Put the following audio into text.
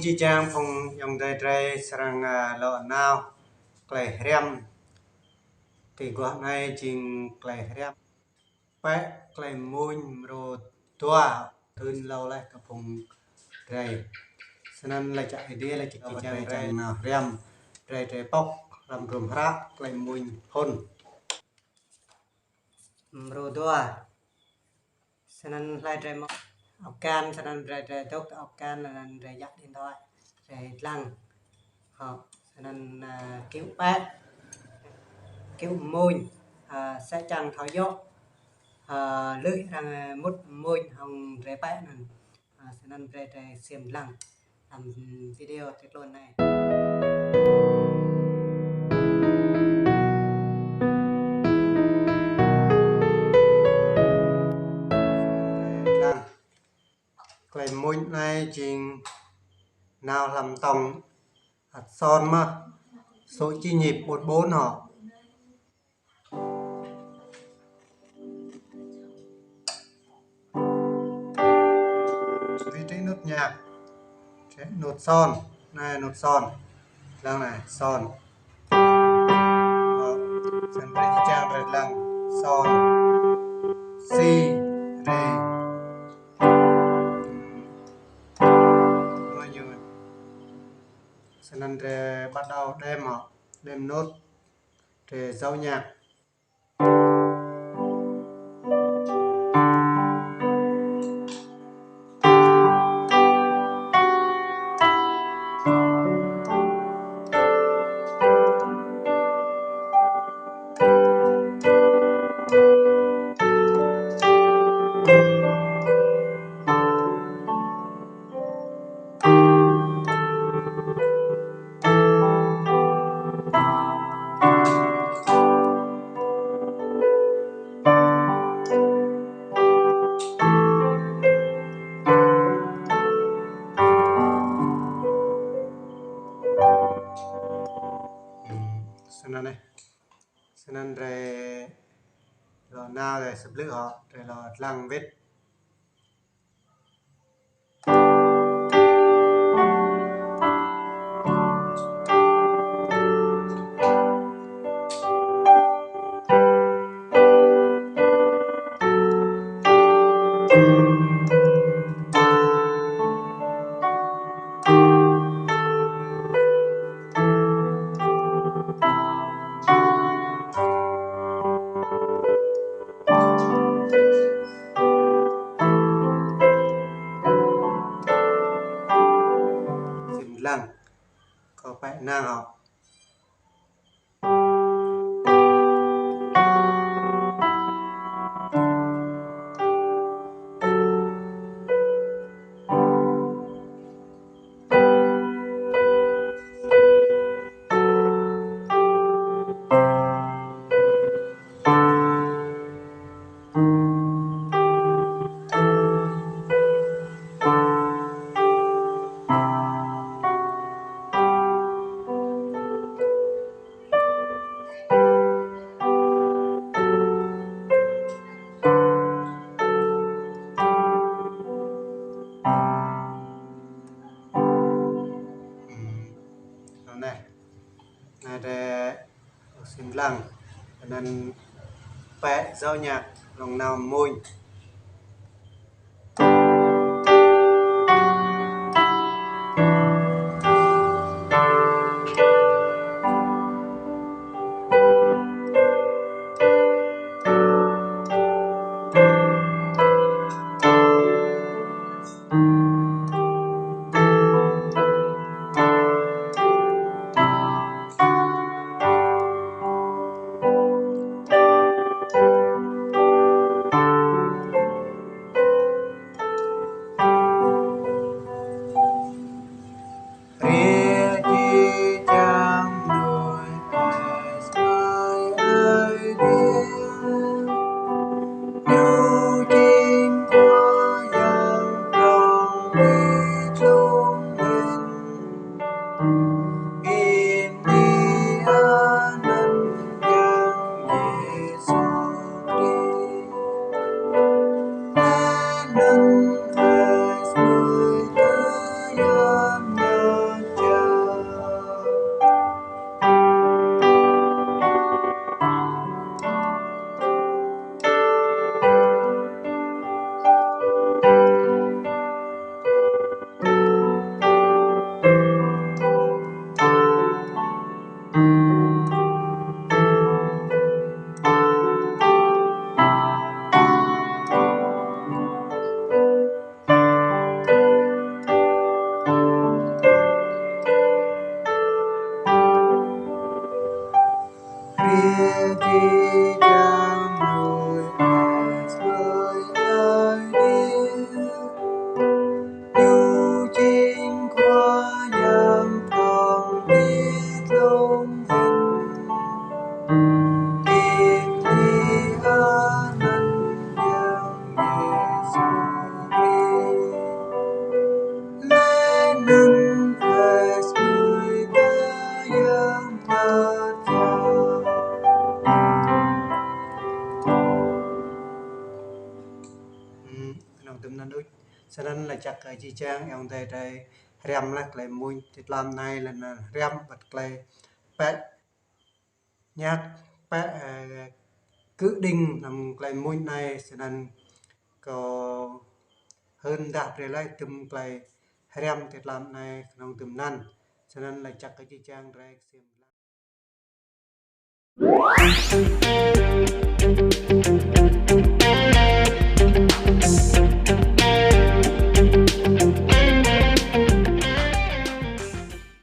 chi trang phong dòng trai trai sang lọ nào clay rem thì gọi này trình clay rem pet clay môi rồi tua hơn lâu lại cả phong trai nên là chạy đi là chỉ trang trai nào rem trai trai bóc làm rùm rác clay môi hôn rồi tua nên lại trai móc học can nên trai tốt học can là trai dắt điện thoại trai lăng họ nên kiểu bát kiểu môi sẽ chẳng tháo dốt lưỡi rằng mút môi hồng rễ bát này nên trai xem lăng làm video thế luôn này cái môi này trình nào làm tổng hạt son mà số chi nhịp 14 họ vị trí nốt nhạc nốt son này nốt son đang này son sen pre trang rồi lăng son si re bao nhiêu nên bắt đầu đem nốt để dấu nhạc nên rồi nào để sắp lửa họ để là lăng vết lăng có phải nào họ này để xin lăng nên vẽ dấu nhạc lòng nào môi nông tùm nan đuôi cho nên là chắc cái chi trang ông thầy thầy rem là cái mùi thịt làm này là rem bật cái bẹ nhát bẹ cứ đinh làm cái mùi này cho nên có hơn đạt rồi lại tùm cái rem thịt làm này nông tùm nan cho nên là chắc cái chi trang ra xem